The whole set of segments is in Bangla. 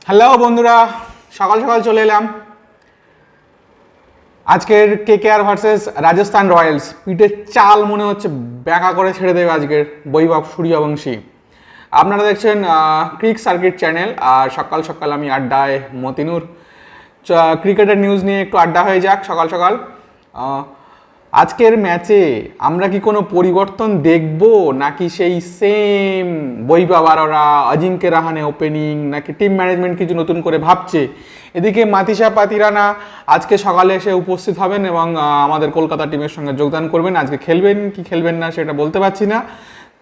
হ্যালো বন্ধুরা, সকাল সকাল চলে এলাম। আজকের কেকেআর ভার্সেস রাজস্থান রয়্যালস, পিঠের চাল মনে হচ্ছে ব্যাকা করে ছেড়ে দেবে আজকের বৈভব সূর্যবংশী। আপনারা দেখছেন ক্রিক সার্কিট চ্যানেল, আর সকাল সকাল আমি আড্ডায় মতিনুর। ক্রিকেটের নিউজ নিয়ে একটু আড্ডা হয়ে যাক সকাল সকাল। আজকের ম্যাচে আমরা কি কোনো পরিবর্তন দেখব, নাকি সেই সেম বৈভব আরোরা, অজিঙ্ক্য রাহানে ওপেনিং, নাকি টিম ম্যানেজমেন্ট কিছু নতুন করে ভাবছে? এদিকে মাতিসা পাতিরানা আজকে সকালে এসে উপস্থিত হবেন এবং আমাদের কলকাতা টিমের সঙ্গে যোগদান করবেন। আজকে খেলবেন কি খেলবেন না সেটা বলতে পারছি না,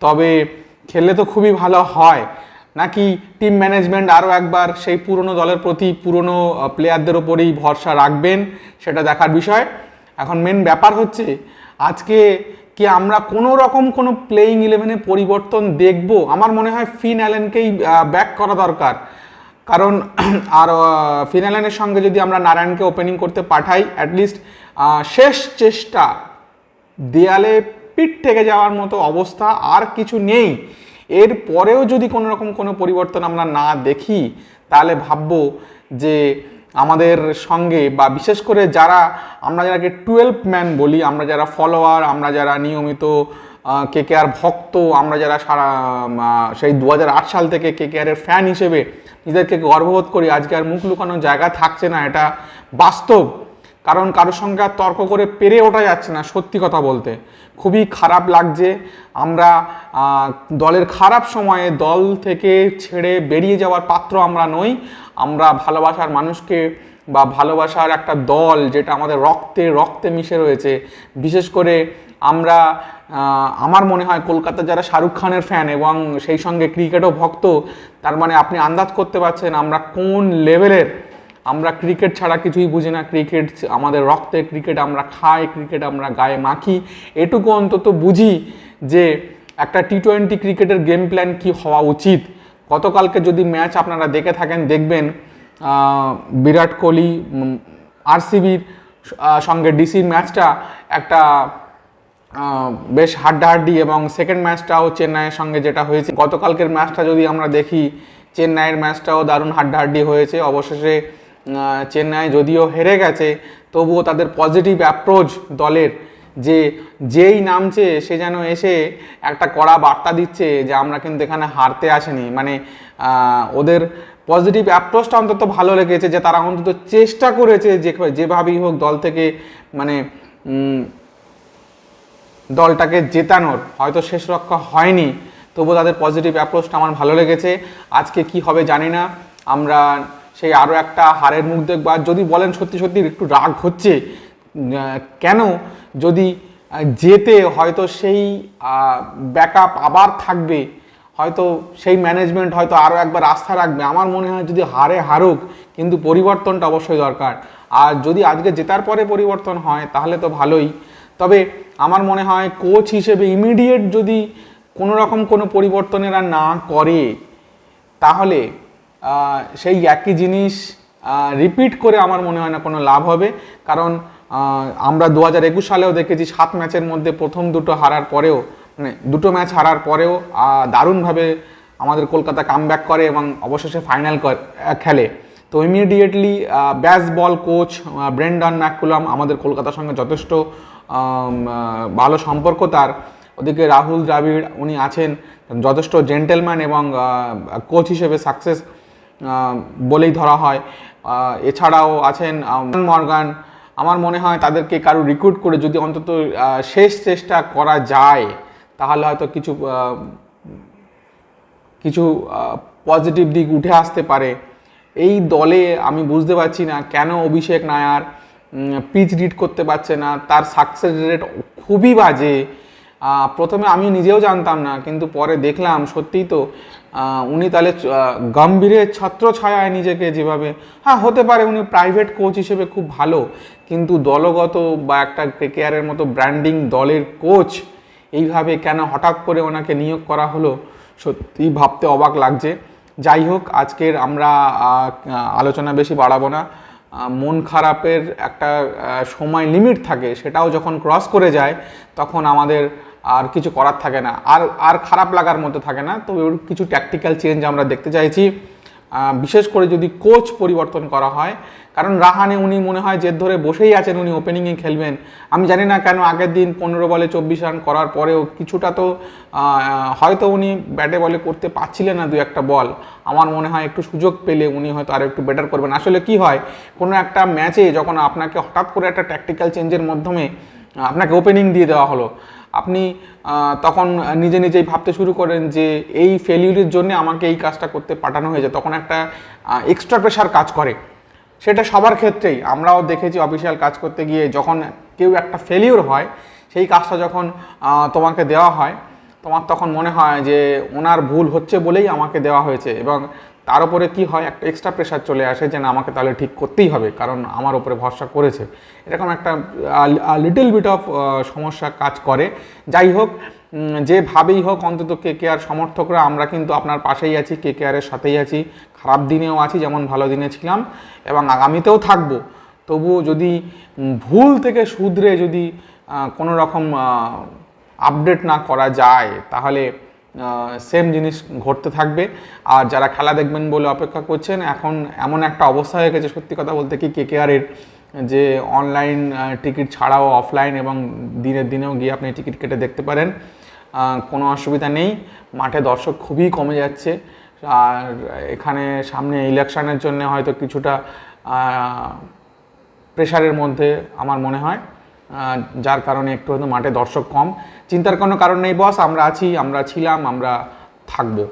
তবে খেললে তো খুবই ভালো হয়। নাকি টিম ম্যানেজমেন্ট আরও একবার সেই পুরনো দলের প্রতি, পুরনো প্লেয়ারদের ওপরেই ভরসা রাখবেন, সেটা দেখার বিষয়। এখন মেন ব্যাপার হচ্ছে আজকে কি আমরা কোনো রকম কোনো প্লেয়িং ইলেভেনে পরিবর্তন দেখব? আমার মনে হয় ফিন অ্যালেনকেই ব্যাক করা দরকার, কারণ আর ফিন অ্যালেনের সঙ্গে যদি আমরা নারায়ণকে ওপেনিং করতে পাঠাই, অ্যাটলিস্ট শেষ চেষ্টা, দেয়ালে পিঠ থেকে যাওয়ার মতো অবস্থা আর কিছু নেই। এর পরেও যদি কোনো রকম কোনো পরিবর্তন আমরা না দেখি, তাহলে ভাববো যে আমাদের সঙ্গে, বা বিশেষ করে যারা আমরা যারাকে 12 ম্যান বলি, আমরা যারা ফলোয়ার, আমরা যারা নিয়মিত কেকেআর ভক্ত, আমরা যারা সারা সেই 2008 সাল থেকে কেকেআরের ফ্যান হিসেবে নিজেদেরকে গর্ববোধ করি, আজকে আর মুখ লুকানোর জায়গা থাকছে না, এটা বাস্তব। কারণ কারোর সঙ্গে আর তর্ক করে পেরে ওঠা যাচ্ছে না। সত্যি কথা বলতে খুবই খারাপ লাগছে। আমরা দলের খারাপ সময়ে দল থেকে ছেড়ে বেরিয়ে যাওয়ার পাত্র আমরা নই। আমরা ভালোবাসার মানুষকে, বা ভালোবাসার একটা দল যেটা আমাদের রক্তে রক্তে মিশে রয়েছে, বিশেষ করে আমরা, আমার মনে হয় কলকাতার যারা শাহরুখ খানের ফ্যান এবং সেই সঙ্গে ক্রিকেটও ভক্ত, তার মানে আপনি আন্দাজ করতে পারছেন আমরা কোন লেভেলের। আমরা ক্রিকেট ছাড়া কিছুই বুঝি না, ক্রিকেট আমাদের রক্তে, ক্রিকেট আমরা খাই, ক্রিকেট আমরা গায়ে মাখি। এটুকু অন্তত বুঝি যে একটা টি-20 ক্রিকেটের গেম প্ল্যান কী হওয়া উচিত। গতকালকে যদি ম্যাচ আপনারা দেখে থাকেন, দেখবেন বিরাট কোহলি আরসিবির সঙ্গে ডিসির ম্যাচটা একটা বেশ হাড্ডাহাড্ডি, এবং সেকেন্ড ম্যাচটাও চেন্নাইয়ের সঙ্গে যেটা হয়েছে, গতকালকের ম্যাচটা যদি আমরা দেখি, চেন্নাইয়ের ম্যাচটাও দারুণ হাড্ডাহাড্ডি হয়েছে। অবশেষে চেন্নাই যদিও হেরে গেছে, তবুও তাদের পজিটিভ অ্যাপ্রোচ দলের, যে যেই নামছে সে যেন এসে একটা কড়া বার্তা দিচ্ছে যে আমরা কিন্তু এখানে হারতে আসেনি। মানে ওদের পজিটিভ অ্যাপ্রোচটা অন্তত ভালো লেগেছে, যে তারা অন্তত চেষ্টা করেছে যেভাবেই হোক দল থেকে, মানে দলটাকে জেতানোর। হয়তো শেষ রক্ষা হয়নি, তবুও তাদের পজিটিভ অ্যাপ্রোচটা আমার ভালো লেগেছে। আজকে কি হবে জানি না, আমরা সেই আরও একটা হারের মুখ দেখব। আর যদি বলেন সত্যি সত্যি একটু রাগ হচ্ছে কেন, যদি জেতে হয়তো সেই ব্যাকআপ আবার থাকবে, হয়তো সেই ম্যানেজমেন্ট হয়তো আরও একবার আস্থা রাখবে। আমার মনে হয় যদি হারুক, কিন্তু পরিবর্তনটা অবশ্যই দরকার। আর যদি আজকে জেতার পরে পরিবর্তন হয় তাহলে তো ভালোই। তবে আমার মনে হয় কোচ হিসেবে ইমিডিয়েট যদি কোনো রকম কোনো পরিবর্তনেরা না করে, তাহলে সেই একই জিনিস রিপিট করে আমার মনে হয় না কোনো লাভ হবে। কারণ আমরা 2021 সালেও দেখেছি 7 ম্যাচের মধ্যে প্রথম দুটো হারার পরেও, মানে দুটো ম্যাচ হারার পরেও দারুণভাবে আমাদের কলকাতা কামব্যাক করে এবং অবশেষে ফাইনাল খেলে। তো ইমিডিয়েটলি ব্যাস বল কোচ ব্রেন্ডন ম্যাককুলাম আমাদের কলকাতার সঙ্গে যথেষ্ট ভালো সম্পর্ক তার। ওদিকে রাহুল দ্রাবিড়, উনি আছেন যথেষ্ট জেন্টেলম্যান এবং কোচ হিসেবে সাকসেস বলেই ধরা হয়। এছাড়াও আছেন মর্গান। আমার মনে হয় তাদেরকে কারো রিক্রুট করে যদি অন্তত শেষ চেষ্টা করা যায়, তাহলে হয়তো কিছু পজিটিভ দিক উঠে আসতে পারে। এই দলে আমি বুঝতে পারছি না কেন অভিষেক নায়ার পিচ রিড করতে পারছে না, তার সাকসেস রেট খুবই বাজে। প্রথমে আমি নিজেও জানতাম না, কিন্তু পরে দেখলাম সত্যিই তো উনি তাহলে গম্ভীরের ছত্রছায়ায় নিজেকে যেভাবে, হ্যাঁ হতে পারে উনি প্রাইভেট কোচ হিসেবে খুব ভালো, কিন্তু দলগত বা একটা কেকেআরের মতো ব্র্যান্ডিং দলের কোচ এইভাবে কেন হঠাৎ করে ওনাকে নিয়োগ করা হলো, সত্যি ভাবতে অবাক লাগছে। যাই হোক, আজকের আমরা আলোচনা বেশি বাড়াবো না। মন খারাপের একটা সময় লিমিট থাকে, সেটাও যখন ক্রস করে যায় তখন আমাদের আর কিছু করার থাকে না, আর খারাপ লাগার মতো থাকে না। তো কিছু ট্যাকটিক্যাল চেঞ্জ আমরা দেখতে চাইছি। বিশেষ করে যদি কোচ পরিবর্তন করা হয়। কারণ রাহানে উনি মনে হয় জেদ ধরে বসেই আছেন, উনি ওপেনিংয়ে খেলবেন। আমি জানি না কেন আগের দিন 15 বলে 24 রান করার পরেও কিছুটা তো হয়তো উনি ব্যাটে বলে করতে পারছিলেন না, 2-1টা বল। আমার মনে হয় একটু সুযোগ পেলে উনি হয়তো আরও একটু বেটার করবেন। আসলে কি হয়, কোনো একটা ম্যাচে যখন আপনাকে হঠাৎ করে একটা ট্যাকটিক্যাল চেঞ্জের মাধ্যমে আপনাকে ওপেনিং দিয়ে দেওয়া হলো, আপনি তখন নিজে নিজেই ভাবতে শুরু করেন যে এই ফেলিউরের জন্য আমাকে এই কাজটা করতে পাঠানো হয়েছে। তখন একটা এক্সট্রা প্রেশার কাজ করে, সেটা সবার ক্ষেত্রেই। আমরাও দেখেছি অফিসিয়াল কাজ করতে গিয়ে যখন কেউ একটা ফেলিউর হয়, সেই কাজটা যখন তোমাকে দেওয়া হয়, তোমার তখন মনে হয় যে ওনার ভুল হচ্ছে বলেই আমাকে দেওয়া হয়েছে, এবং তার উপরে কি হয়, একটা এক্সট্রা প্রেশার চলে আসে যে না, আমাকে তাহলে ঠিক করতেই হবে কারণ আমার উপরে ভরসা করেছে। এরকম একটা লিটল বিট অফ সমস্যা কাজ করে। যাই হোক, যেভাবেই হোক, অন্তত কেকেআর সমর্থকরা আমরা কিন্তু আপনার পাশেই আছি, কেকেআরের সাথেই আছি, খারাপ দিনেও আছি যেমন ভালো দিনে ছিলাম, এবং আগামীতেও থাকবো। তবুও যদি ভুল থেকে শুধরে যদি কোনো রকম আপডেট না করা যায়, তাহলে সেম জিনিস ঘটতে থাকবে। আর যারা খেলা দেখবেন বলে অপেক্ষা করছেন, এখন এমন একটা অবস্থা হয়ে গেছে, সত্যি কথা বলতে কি, কেকেআরের যে অনলাইন টিকিট ছাড়াও অফলাইন এবং দিনের দিনেও গিয়ে আপনি টিকিট কেটে দেখতে পারেন, কোনো অসুবিধা নেই। মাঠে দর্শক খুবই কমে যাচ্ছে, আর এখানে সামনে ইলেকশনের জন্য হয়তো কিছুটা প্রেশারের মধ্যে আমার মনে হয়, যার কারণে একটু হয়তো মাঠে দর্শক কম। চিন্তার কোনো কারণ নেই বস, আমরা আছি, আমরা ছিলাম, আমরা থাকবো।